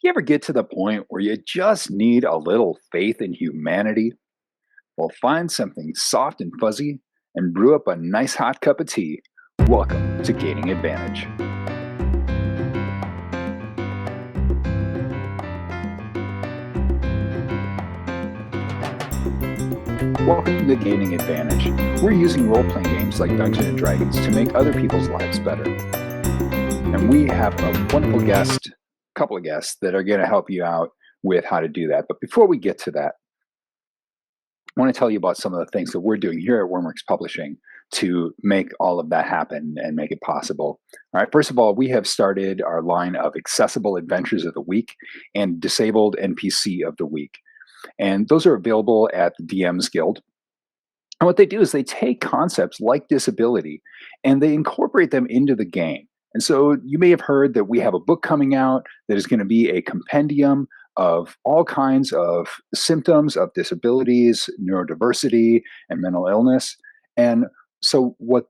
You ever get to the point where you just need a little faith in humanity? Well, find something soft and fuzzy and brew up a nice hot cup of tea. Welcome to Gaining Advantage. Welcome to Gaining Advantage. We're using role-playing games like Dungeons and Dragons to make other people's lives better. And we have a wonderful couple of guests that are going to help you out with how to do that. But before we get to that, I want to tell you about some of the things that we're doing here at Wyrmworks Publishing to make all of that happen and make it possible. All right, first of all, we have started our line of accessible adventures of the week and disabled NPC of the week. And those are available at the DM's Guild. And what they do is they take concepts like disability and they incorporate them into the game. And so you may have heard that we have a book coming out that is going to be a compendium of all kinds of symptoms of disabilities, neurodiversity, and mental illness. And so what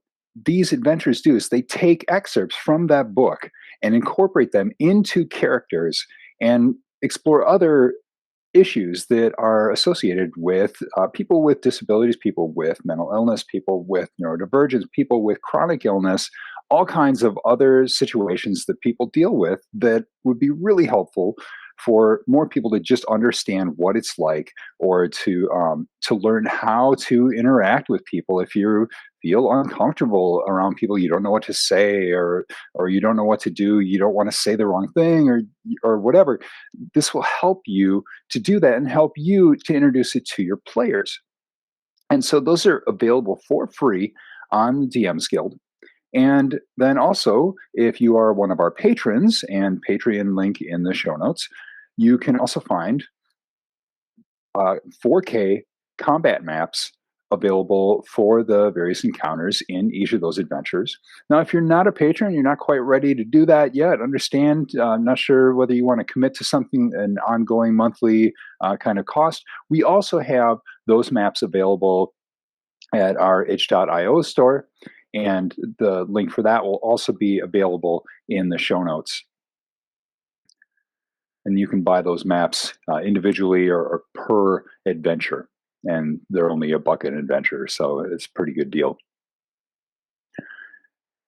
these adventures do is they take excerpts from that book and incorporate them into characters and explore other issues that are associated with people with disabilities, people with mental illness, people with neurodivergence, people with chronic illness, all kinds of other situations that people deal with that would be really helpful for more people to just understand what it's like, or to learn how to interact with people. If you feel uncomfortable around people, you don't know what to say, or you don't know what to do, you don't want to say the wrong thing, or whatever. This will help you to do that and help you to introduce it to your players. And so those are available for free on the DM's Guild. And then also, if you are one of our patrons, and Patreon link in the show notes, you can also find 4K combat maps available for the various encounters in each of those adventures. Now, if you're not a patron, you're not quite ready to do that yet, understand, I'm not sure whether you want to commit to something, an ongoing monthly kind of cost. We also have those maps available at our itch.io store. And the link for that will also be available in the show notes. And you can buy those maps individually or per adventure. And they're only $1 an adventure, so it's a pretty good deal.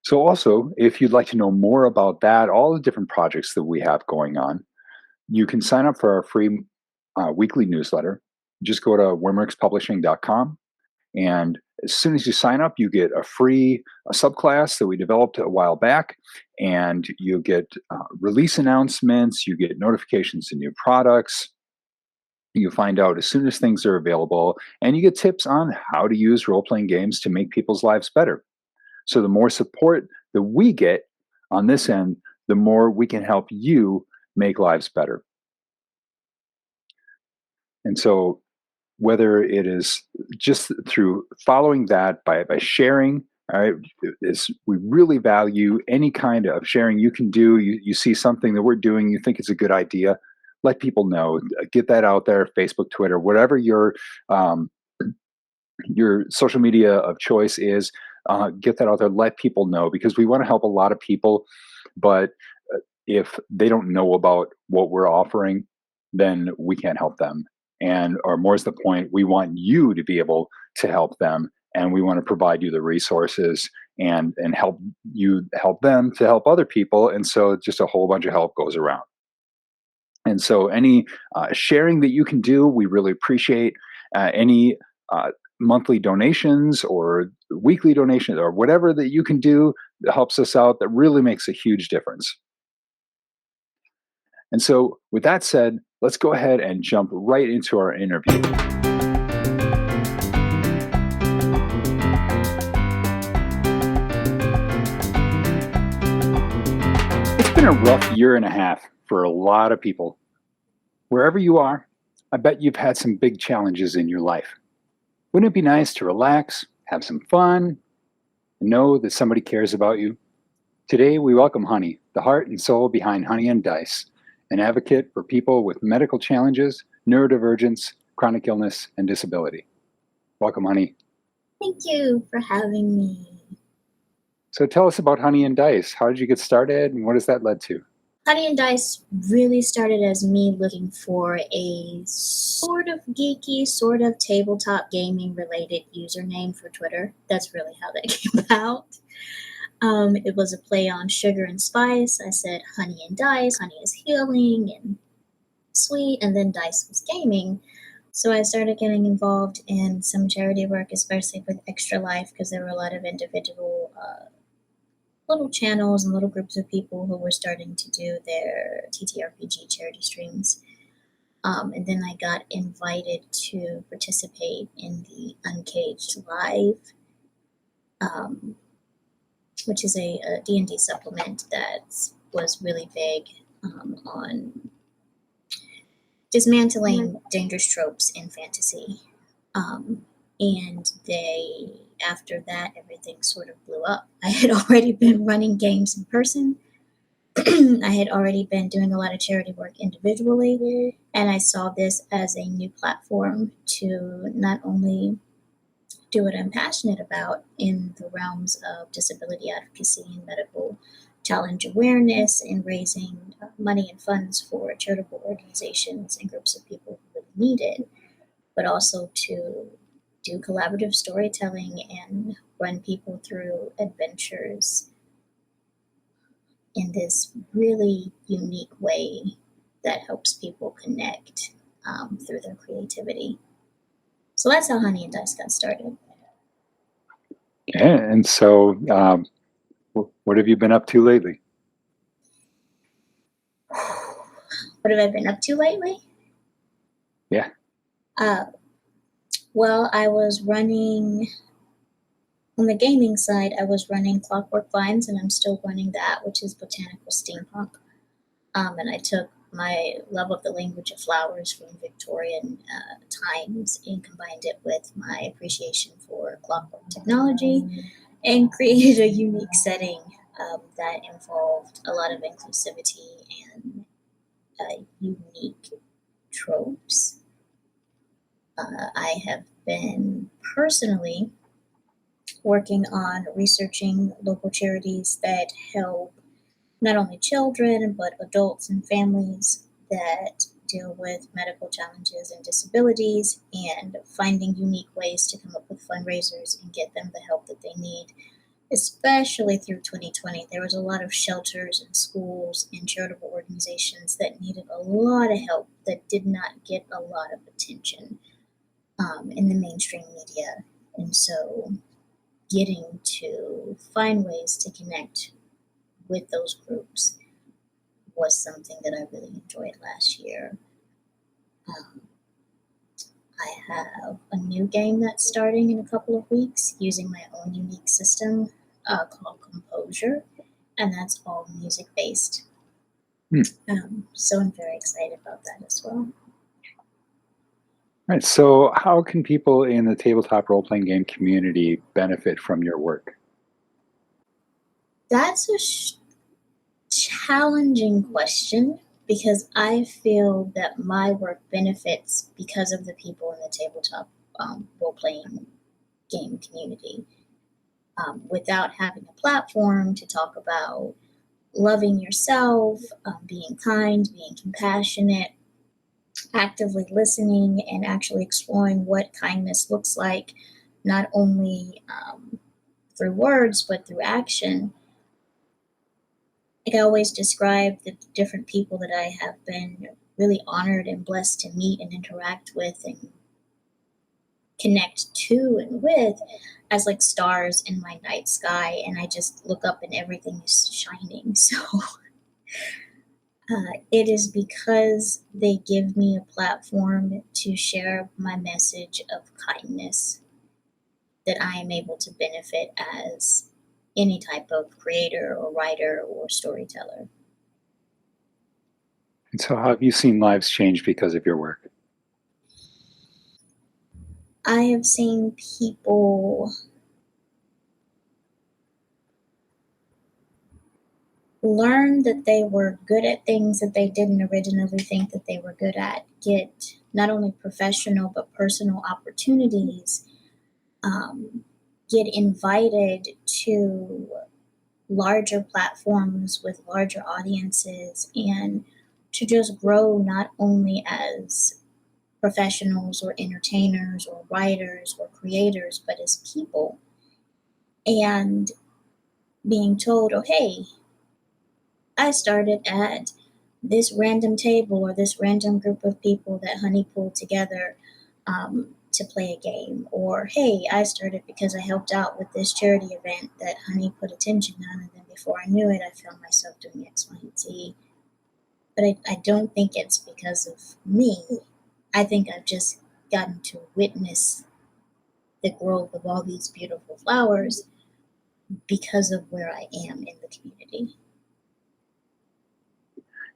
So also, if you'd like to know more about that, all the different projects that we have going on, you can sign up for our free weekly newsletter. Just go to wyrmworkspublishing.com. And as soon as you sign up, you get a free subclass that we developed a while back, and you get release announcements, you get notifications to new products, you find out as soon as things are available, and you get tips on how to use role-playing games to make people's lives better. So the more support that we get on this end, the more we can help you make lives better. And so whether it is just through following that by sharing, all right, we really value any kind of sharing you can do. You see something that we're doing, you think it's a good idea, let people know, get that out there, Facebook, Twitter, whatever your social media of choice is, get that out there, let people know, because we want to help a lot of people, but if they don't know about what we're offering, then we can't help them. And, or more is the point, we want you to be able to help them, and we want to provide you the resources and help you help them to help other people. And so just a whole bunch of help goes around. And so any sharing that you can do, we really appreciate. Any monthly donations or weekly donations or whatever that you can do that helps us out, that really makes a huge difference. And so with that said, let's go ahead and jump right into our interview. It's been a rough year and a half for a lot of people. Wherever you are, I bet you've had some big challenges in your life. Wouldn't it be nice to relax, have some fun, and know that somebody cares about you? Today, we welcome Honey, the heart and soul behind Honey and Dice, an advocate for people with medical challenges, neurodivergence, chronic illness, and disability. Welcome, Honey. Thank you for having me. So tell us about Honey and Dice. How did you get started, and what has that led to? Honey and Dice really started as me looking for a sort of geeky, sort of tabletop gaming related username for Twitter. That's really how that came about. It was a play on sugar and spice. I said honey and dice. Honey is healing and sweet, and then dice was gaming. So I started getting involved in some charity work, especially with Extra Life, because there were a lot of individual little channels and little groups of people who were starting to do their TTRPG charity streams. And then I got invited to participate in the Uncaged Live, um, which is a D&D supplement that was really big on dismantling dangerous tropes in fantasy. Um, and after that, everything sort of blew up. I had already been running games in person. I had already been doing a lot of charity work individually, and I saw this as a new platform to not only do what I'm passionate about in the realms of disability advocacy and medical challenge awareness and raising money and funds for charitable organizations and groups of people who really need it, but also to do collaborative storytelling and run people through adventures in this really unique way that helps people connect through their creativity. So that's how Honey and Dice got started. Yeah, and so what have you been up to lately? What have I been up to lately? Yeah. Well, I was running on the gaming side. I was running Clockwork Vines, and I'm still running that, which is botanical steampunk. And I took my love of the language of flowers from Victorian times and combined it with my appreciation for clockwork technology and created a unique setting that involved a lot of inclusivity and unique tropes. I have been personally working on researching local charities that help not only children, but adults and families that deal with medical challenges and disabilities, and finding unique ways to come up with fundraisers and get them the help that they need. Especially through 2020, there was a lot of shelters and schools and charitable organizations that needed a lot of help that did not get a lot of attention in the mainstream media. And so getting to find ways to connect with those groups was something that I really enjoyed last year. I have a new game that's starting in a couple of weeks using my own unique system called Composure, and that's all music based. So I'm very excited about that as well. All right. So how can people in the tabletop role-playing game community benefit from your work? That's a challenging question because I feel that my work benefits because of the people in the tabletop role-playing game community. Without having a platform to talk about loving yourself, being kind, being compassionate, actively listening, and actually exploring what kindness looks like, not only through words, but through action. Like I always describe the different people that I have been really honored and blessed to meet and interact with and connect to and with as like stars in my night sky, and I just look up and everything is shining. So it is because they give me a platform to share my message of kindness that I am able to benefit as any type of creator or writer or storyteller. And so how have you seen lives change because of your work? I have seen people learn that they were good at things that they didn't originally think that they were good at, get not only professional but personal opportunities, get invited to larger platforms with larger audiences, and to just grow not only as professionals or entertainers or writers or creators, but as people. And being told, oh, hey, I started at this random table or this random group of people that Honey pulled together to play a game. Or, hey, I started because I helped out with this charity event that Honey put attention on, and then before I knew it, I found myself doing X, Y, and Z. But I don't think it's because of me. I think I've just gotten to witness the growth of all these beautiful flowers because of where I am in the community.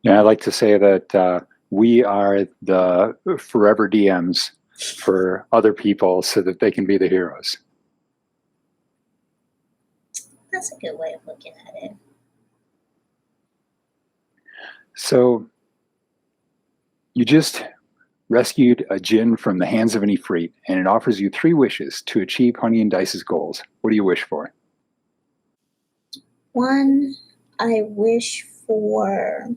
Yeah, I like to say that we are the forever DMs for other people so that they can be the heroes. That's a good way of looking at it. So you just rescued a djinn from the hands of an Ifrit, and it offers you 3 wishes to achieve Honey and Dice's goals. What do you wish for? 1, I wish for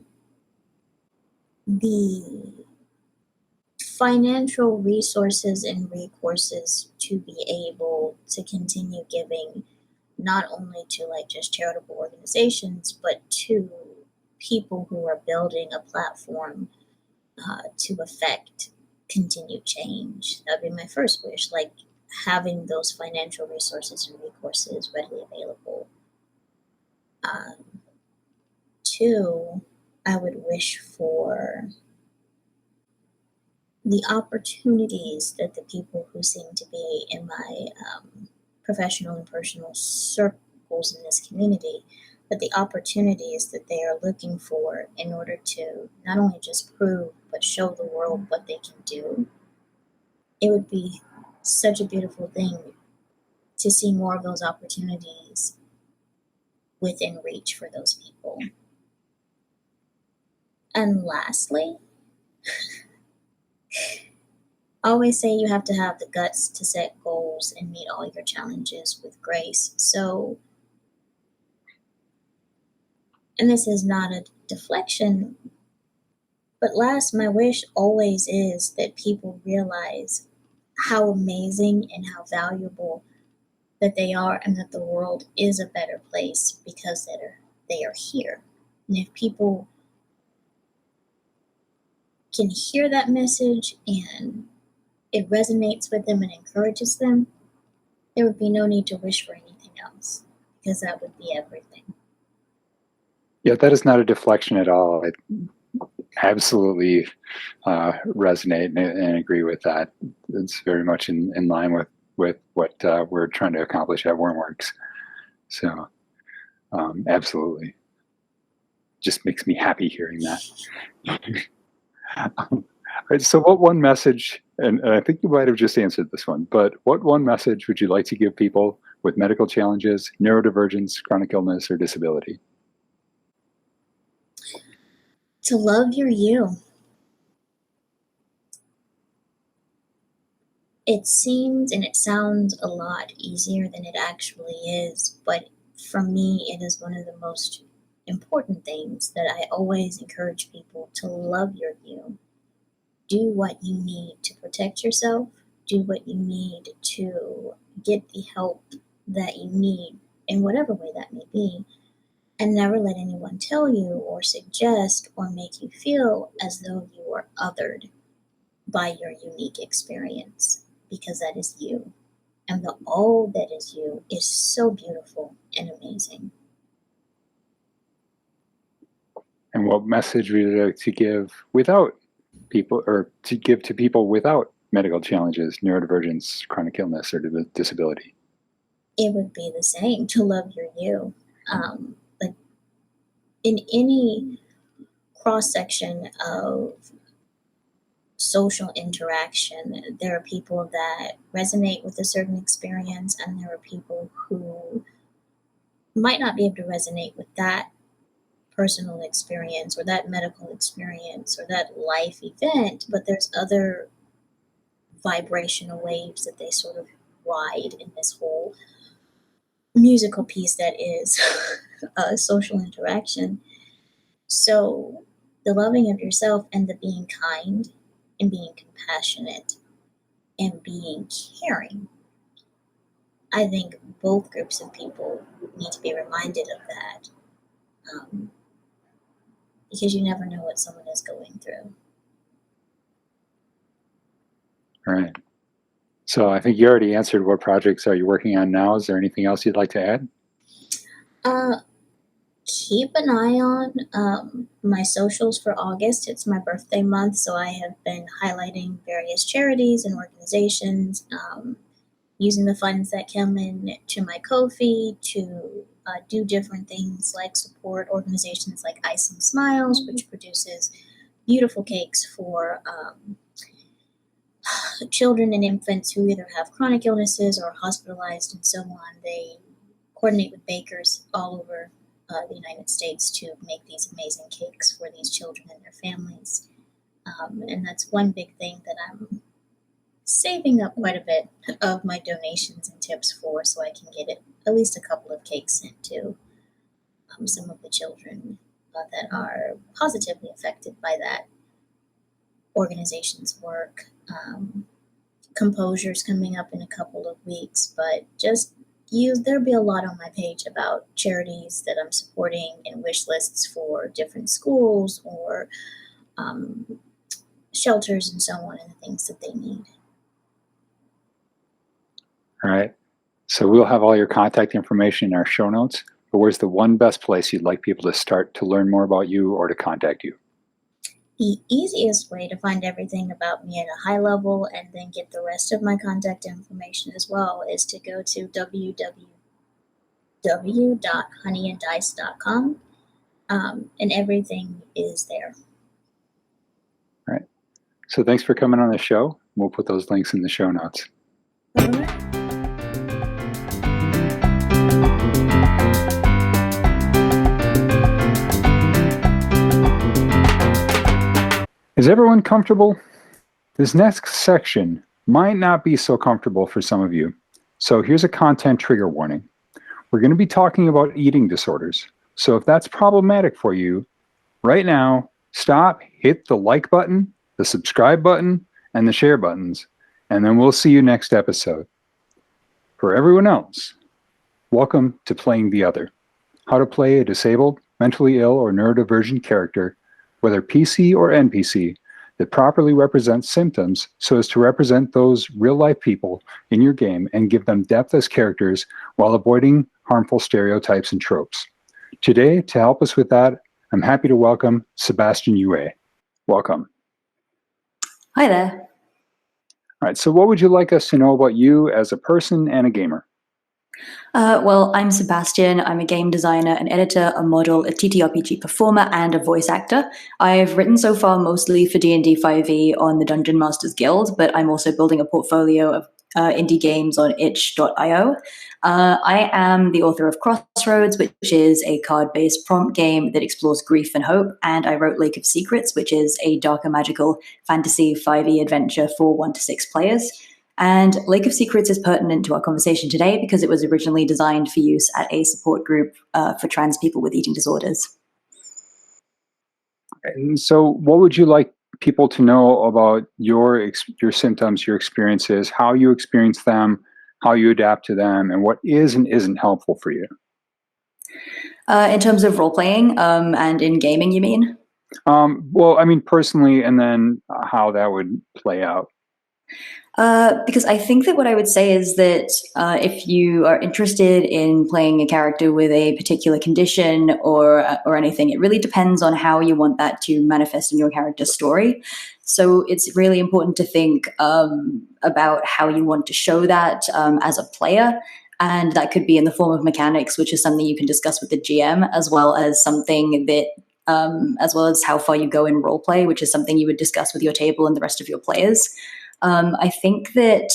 the financial resources and recourses to be able to continue giving not only to like just charitable organizations, but to people who are building a platform to affect continued change. That would be my first wish, like having those financial resources and recourses readily available. 2, I would wish for the opportunities that the people who seem to be in my professional and personal circles in this community, but the opportunities that they are looking for in order to not only just prove, but show the world what they can do. It would be such a beautiful thing to see more of those opportunities within reach for those people. And lastly, I always say you have to have the guts to set goals and meet all your challenges with grace. So, and this is not a deflection, but last, my wish always is that people realize how amazing and how valuable that they are, and that the world is a better place because they are here. And if people can hear that message and it resonates with them and encourages them, there would be no need to wish for anything else, because that would be everything. Yeah, that is not a deflection at all. I absolutely resonate and agree with that. It's very much in line with what we're trying to accomplish at Wyrmworks. So absolutely. Just makes me happy hearing that. Right, so what one message, and I think you might have just answered this one, but what one message would you like to give people with medical challenges, neurodivergence, chronic illness, or disability? To love your you. It seems and it sounds a lot easier than it actually is, but for me, it is one of the most important things that I always encourage people to love your you. Do what you need to protect yourself, do what you need to get the help that you need in whatever way that may be, and never let anyone tell you or suggest or make you feel as though you are othered by your unique experience, because that is you. And the all that is you is so beautiful and amazing. And what message would you like to give without people, or to give to people without medical challenges, neurodivergence, chronic illness, or disability? It would be the same, to love your you. Like in any cross section of social interaction, there are people that resonate with a certain experience, and there are people who might not be able to resonate with that personal experience or that medical experience or that life event, but there's other vibrational waves that they sort of ride in this whole musical piece that is social interaction. So the loving of yourself and the being kind and being compassionate and being caring, I think both groups of people need to be reminded of that, um, because you never know what someone is going through. All right. So I think you already answered what projects are you working on now. Is there anything else you'd like to add? Keep an eye on my socials for August. It's my birthday month, so I have been highlighting various charities and organizations, using the funds that come in to my Ko-fi to do different things like support organizations like Icing Smiles, which produces beautiful cakes for children and infants who either have chronic illnesses or are hospitalized and so on. They coordinate with bakers all over the United States to make these amazing cakes for these children and their families. And that's one big thing that I'm saving up quite a bit of my donations and tips for, so I can get it, at least a couple of cakes sent to some of the children that are positively affected by that organization's work. Composure's coming up in a couple of weeks, but just there'll be a lot on my page about charities that I'm supporting and wish lists for different schools or shelters and so on, and the things that they need. All right. So we'll have all your contact information in our show notes, but where's the one best place you'd like people to start to learn more about you or to contact you? The easiest way to find everything about me at a high level and then get the rest of my contact information as well is to go to www.honeyanddice.com, and everything is there. All right. So thanks for coming on the show. We'll put those links in the show notes. All right. Is everyone comfortable? This next section might not be so comfortable for some of you. So here's a content trigger warning. We're going to be talking about eating disorders. So if that's problematic for you, right now, stop, hit the like button, the subscribe button, and the share buttons, and then we'll see you next episode. For everyone else, welcome to Playing the Other. How to play a disabled, mentally ill, or neurodivergent character, whether PC or NPC, that properly represents symptoms so as to represent those real-life people in your game and give them depth as characters while avoiding harmful stereotypes and tropes. Today, to help us with that, I'm happy to welcome Sebastian Yūe. Welcome. Hi there. All right, so what would you like us to know about you as a person and a gamer? Well, I'm Sebastian. I'm a game designer, an editor, a model, a TTRPG performer, and a voice actor. I've written so far mostly for D&D 5e on the Dungeon Masters Guild, but I'm also building a portfolio of indie games on itch.io. I am the author of Crossroads, which is a card-based prompt game that explores grief and hope, and I wrote Lake of Secrets, which is a darker magical fantasy 5e adventure for 1 to 6 players. And Lake of Secrets is pertinent to our conversation today because it was originally designed for use at a support group for trans people with eating disorders. And so what would you like people to know about your symptoms, your experiences, how you experience them, how you adapt to them, and what is and isn't helpful for you? In terms of role-playing and in gaming, you mean? Well, I mean, personally, and then how that would play out. Because I think that what I would say is that if you are interested in playing a character with a particular condition or anything, it really depends on how you want that to manifest in your character's story. So it's really important to think about how you want to show that as a player. And that could be in the form of mechanics, which is something you can discuss with the GM, as well as something that as well as how far you go in roleplay, which is something you would discuss with your table and the rest of your players. I think that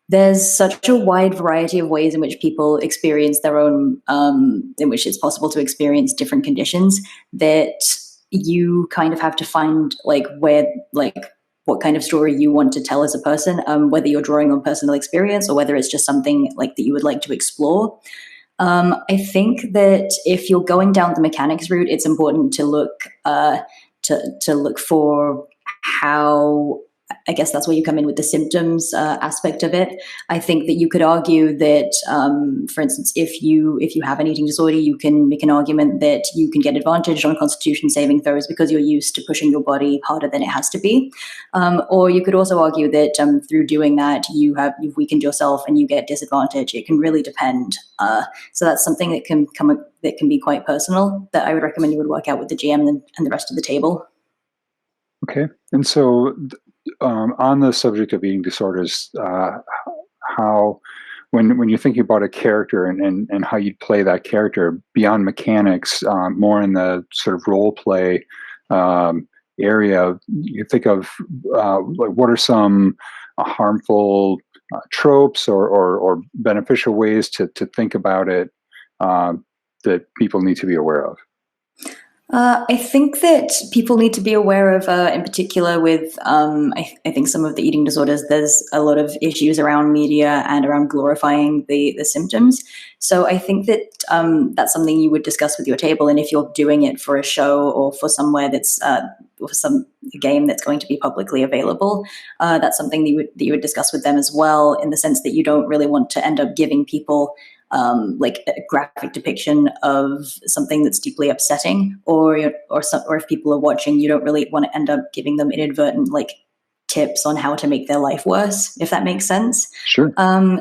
there's such a wide variety of ways in which people experience their own, in which it's possible to experience different conditions, that you kind of have to find what kind of story you want to tell as a person, whether you're drawing on personal experience or whether it's just something like that you would like to explore. I think that if you're going down the mechanics route, it's important to look to look for how. I guess that's where you come in with the symptoms aspect of it. I think that you could argue that, for instance, if you have an eating disorder, you can make an argument that you can get advantage on Constitution saving throws because you're used to pushing your body harder than it has to be. Or you could also argue that through doing that, you've weakened yourself and you get disadvantage. It can really depend. So that's something that can be quite personal. That I would recommend you would work out with the GM and the rest of the table. Okay, and so. On the subject of eating disorders, how when you're thinking about a character and how you'd play that character beyond mechanics, more in the sort of role play area, you think of like what are some harmful tropes or beneficial ways to think about it that people need to be aware of? I think that people need to be aware of, in particular with, I think some of the eating disorders, there's a lot of issues around media and around glorifying the symptoms. So I think that that's something you would discuss with your table. And if you're doing it for a show or for somewhere that's, or for some game that's going to be publicly available, that's something that you would discuss with them as well, in the sense that you don't really want to end up giving people like a graphic depiction of something that's deeply upsetting, or if people are watching, you don't really want to end up giving them inadvertent like tips on how to make their life worse, if that makes sense. Sure.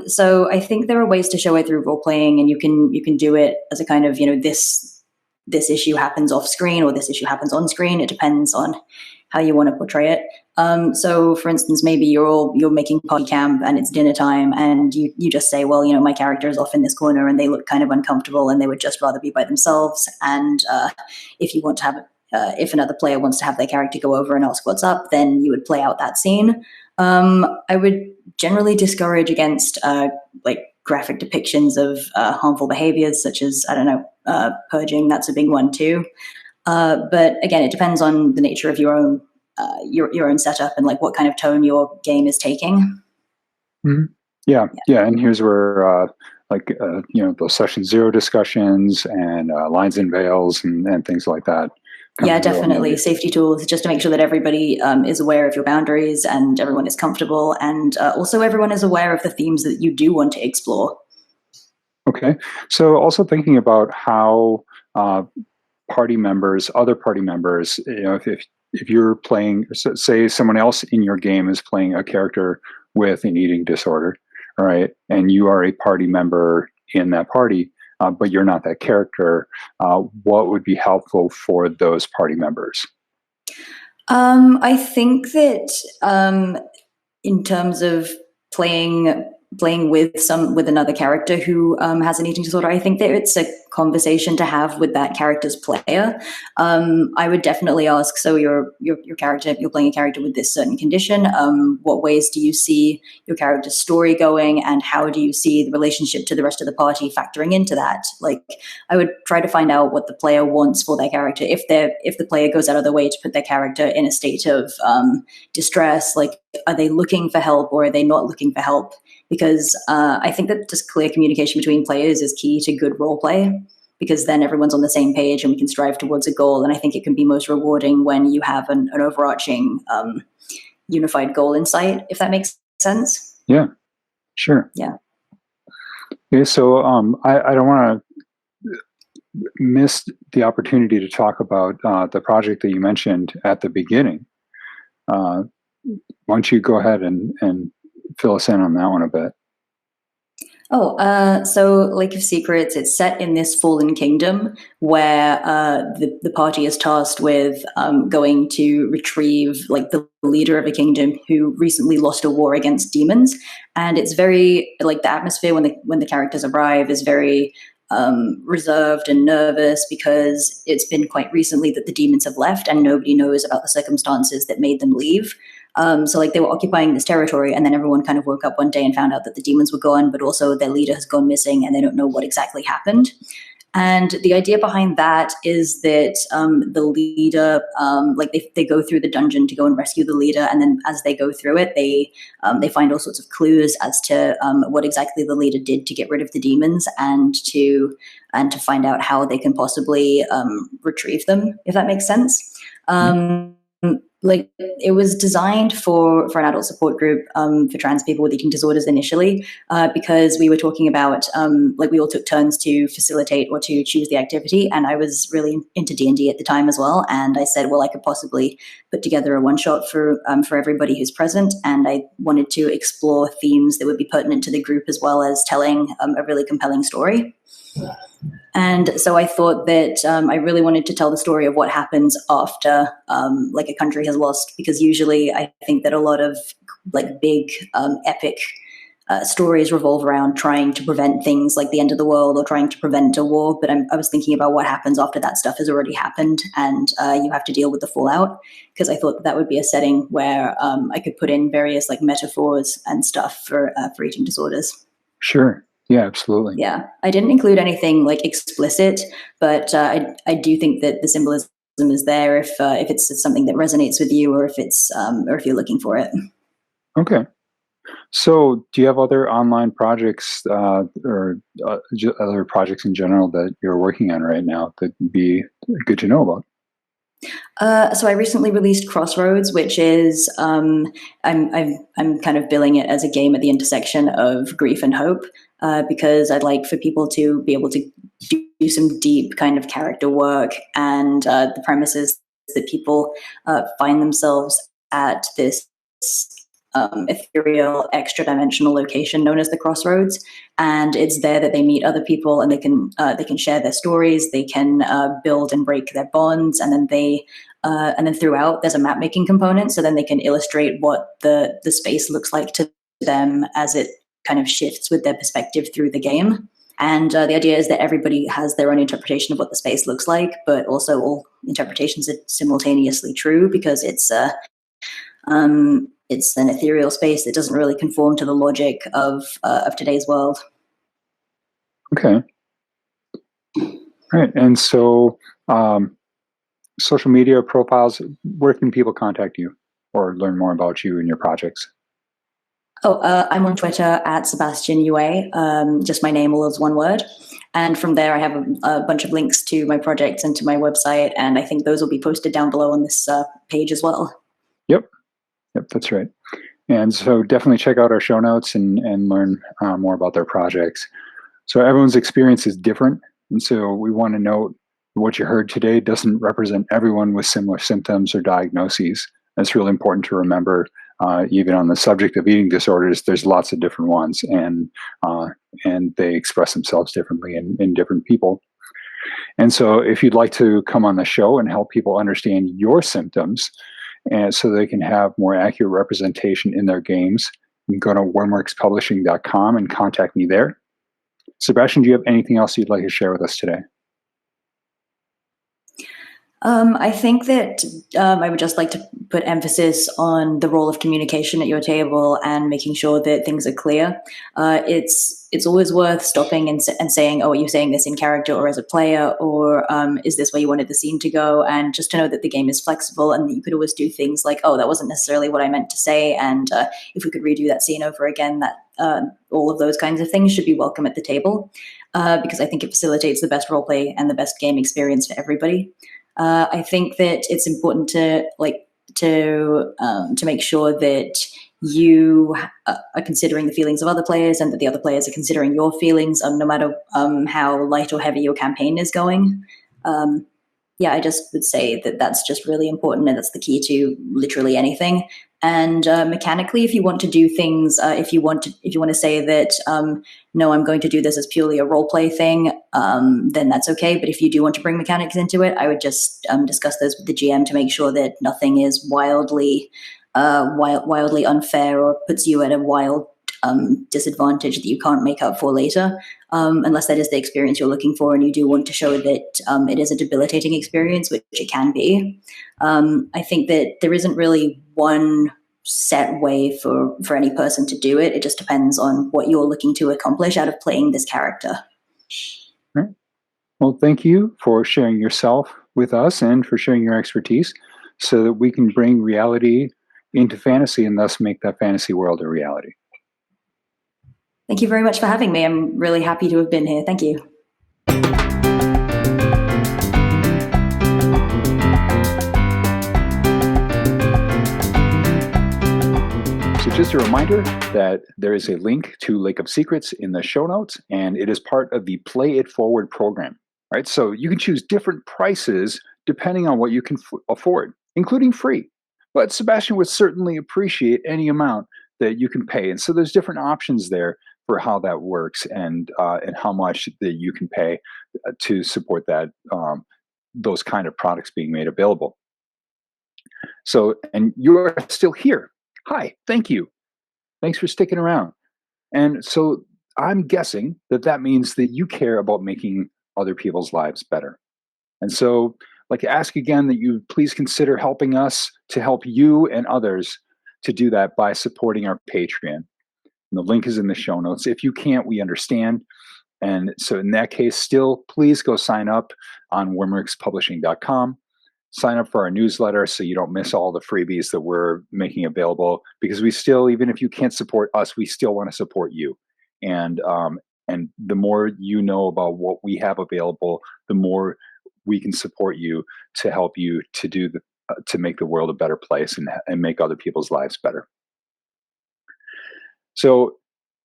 So I think there are ways to show it through role playing, and you can do it as a kind of, this issue happens off screen or this issue happens on screen. It depends on how you want to portray it. So for instance, maybe you're making party camp and it's dinner time, and you just say, well, my character is off in this corner and they look kind of uncomfortable and they would just rather be by themselves. And if you want to have, if another player wants to have their character go over and ask what's up, then you would play out that scene. I would generally discourage against like graphic depictions of harmful behaviors, such as, purging. That's a big one too. But again, it depends on the nature of your own setup and like what kind of tone your game is taking. Mm-hmm. Yeah. And here's where those session 0 discussions and lines and veils and things like that. Yeah, definitely. Safety tools, just to make sure that everybody is aware of your boundaries and everyone is comfortable, and also everyone is aware of the themes that you do want to explore. Okay. So also thinking about how other party members, if you're playing, say someone else in your game is playing a character with an eating disorder, right? And you are a party member in that party, but you're not that character, what would be helpful for those party members? I think that in terms of playing with another character who has an eating disorder, I think that it's a conversation to have with that character's player. I would definitely ask, so your character, you're playing a character with this certain condition, what ways do you see your character's story going, and how do you see the relationship to the rest of the party factoring into that? Like, I would try to find out what the player wants for their character. If the player goes out of their way to put their character in a state of distress, like, are they looking for help or are they not looking for help? Because I think that just clear communication between players is key to good role play, because then everyone's on the same page and we can strive towards a goal. And I think it can be most rewarding when you have an overarching unified goal in sight, if that makes sense. Yeah, sure. Yeah. Okay, so I don't want to miss the opportunity to talk about the project that you mentioned at the beginning. Why don't you go ahead and fill us in on that one a bit? So Lake of Secrets, it's set in this fallen kingdom where the party is tasked with going to retrieve like the leader of a kingdom who recently lost a war against demons. And it's very, like, the atmosphere when the characters arrive is very reserved and nervous, because it's been quite recently that the demons have left and nobody knows about the circumstances that made them leave. So like, they were occupying this territory, and then everyone kind of woke up one day and found out that the demons were gone, but also their leader has gone missing and they don't know what exactly happened. And the idea behind that is that the leader, they go through the dungeon to go and rescue the leader, and then as they go through it, they find all sorts of clues as to what exactly the leader did to get rid of the demons, and to find out how they can possibly retrieve them, if that makes sense. It was designed for an adult support group for trans people with eating disorders initially, because we were talking about we all took turns to facilitate or to choose the activity, and I was really into D&D at the time as well, and I said, well, I could possibly put together a one-shot for everybody who's present, and I wanted to explore themes that would be pertinent to the group as well as telling a really compelling story. And so I thought that I really wanted to tell the story of what happens after a country has lost, because usually I think that a lot of big epic stories revolve around trying to prevent things like the end of the world or trying to prevent a war. But I was thinking about what happens after that stuff has already happened, and you have to deal with the fallout, because I thought that would be a setting where I could put in various metaphors and stuff for eating disorders. Sure. Yeah, absolutely. Yeah, I didn't include anything explicit, but I do think that the symbolism is there if it's something that resonates with you, or if you're looking for it. Okay. So, do you have other online projects or other projects in general that you're working on right now that would be good to know about? So I recently released Crossroads, which is I'm kind of billing it as a game at the intersection of grief and hope, because I'd like for people to be able to do some deep kind of character work, and the premise is that people find themselves at this ethereal, extra-dimensional location known as the Crossroads, and it's there that they meet other people, and they can share their stories, they can build and break their bonds, and then throughout there's a map making component, so then they can illustrate what the space looks like to them as it kind of shifts with their perspective through the game. And the idea is that everybody has their own interpretation of what the space looks like, but also all interpretations are simultaneously true, because it's an ethereal space that doesn't really conform to the logic of today's world. Okay. All right. And so, social media profiles, where can people contact you or learn more about you and your projects? I'm on Twitter at Sebastian Yūe, just my name all as one word. And from there, I have a bunch of links to my projects and to my website, and I think those will be posted down below on this page as well. Yep, that's right. And so definitely check out our show notes and learn more about their projects. So everyone's experience is different, and so we want to note what you heard today doesn't represent everyone with similar symptoms or diagnoses. That's really important to remember. Even on the subject of eating disorders, there's lots of different ones, and they express themselves differently in different people. And so if you'd like to come on the show and help people understand your symptoms, and so they can have more accurate representation in their games, you can go to wyrmworkspublishing.com and contact me there. Sebastian, do you have anything else you'd like to share with us today? I think that I would just like to put emphasis on the role of communication at your table and making sure that things are clear. It's always worth stopping and saying, oh, are you saying this in character or as a player, or is this where you wanted the scene to go? And just to know that the game is flexible and that you could always do things like, oh, that wasn't necessarily what I meant to say, and if we could redo that scene over again, that all of those kinds of things should be welcome at the table, because I think it facilitates the best roleplay and the best game experience for everybody. I think that it's important to make sure that you are considering the feelings of other players, and that the other players are considering your feelings, no matter how light or heavy your campaign is going. I just would say that that's just really important, and that's the key to literally anything. And mechanically, if you want to do things, if you want to say that no, I'm going to do this as purely a role play thing, then that's okay. But if you do want to bring mechanics into it, I would just discuss those with the GM to make sure that nothing is wildly unfair or puts you at a wild disadvantage that you can't make up for later, unless that is the experience you're looking for and you do want to show that it is a debilitating experience, which it can be. I think that there isn't really one set way for any person to do it. It just depends on what you're looking to accomplish out of playing this character. Right. Well, thank you for sharing yourself with us and for sharing your expertise so that we can bring reality into fantasy and thus make that fantasy world a reality. Thank you very much for having me. I'm really happy to have been here. Thank you. So just a reminder that there is a link to Lake of Secrets in the show notes, and it is part of the Play It Forward program. Right? So you can choose different prices depending on what you can afford, including free. But Sebastian would certainly appreciate any amount that you can pay. And so there's different options there for how that works and how much that you can pay to support that those kind of products being made available. So, and you're still here. Hi, thank you. Thanks for sticking around. And so I'm guessing that that means that you care about making other people's lives better. And so I'd like to ask again that you please consider helping us to help you and others to do that by supporting our Patreon. And the link is in the show notes. If you can't, we understand. And so in that case, still, please go sign up on Wyrmworkspublishing.com. Sign up for our newsletter so you don't miss all the freebies that we're making available, because we still, even if you can't support us, we still want to support you. And the more you know about what we have available, the more we can support you to help you to do to make the world a better place and make other people's lives better. So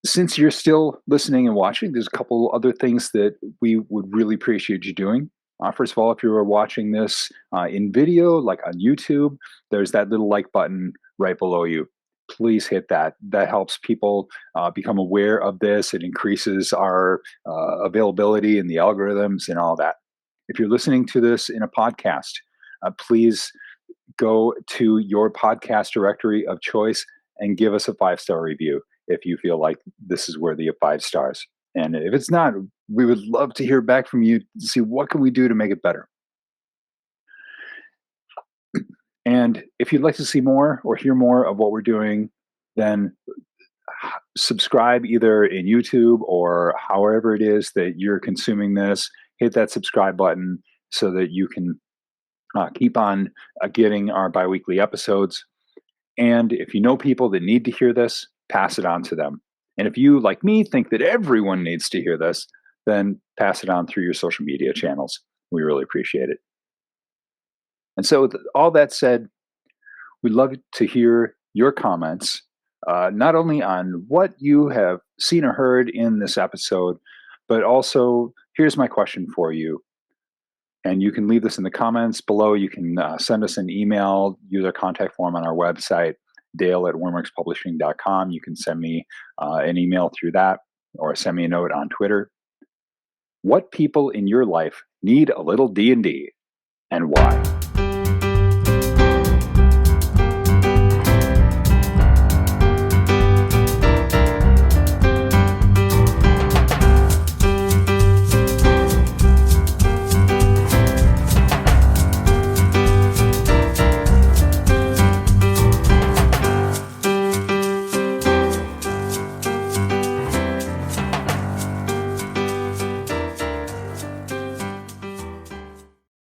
since you're still listening and watching, there's a couple other things that we would really appreciate you doing. First of all, if you are watching this in video, like on YouTube, there's that little like button right below you. Please hit that. That helps people become aware of this. It increases our availability in the algorithms and all that. If you're listening to this in a podcast, please go to your podcast directory of choice and give us a 5-star review if you feel like this is worthy of 5 stars. And if it's not, we would love to hear back from you to see what can we do to make it better. And if you'd like to see more or hear more of what we're doing, then subscribe either in YouTube or however it is that you're consuming this. Hit that subscribe button so that you can keep on getting our biweekly episodes. And if you know people that need to hear this, pass it on to them. And if you, like me, think that everyone needs to hear this, then pass it on through your social media channels. We really appreciate it. And so with all that said, we'd love to hear your comments, not only on what you have seen or heard in this episode, but also here's my question for you. And you can leave this in the comments below. You can send us an email, use our contact form on our website, dale@wyrmworkspublishing.com. You can send me an email through that or send me a note on Twitter. What people in your life need a little D&D and why?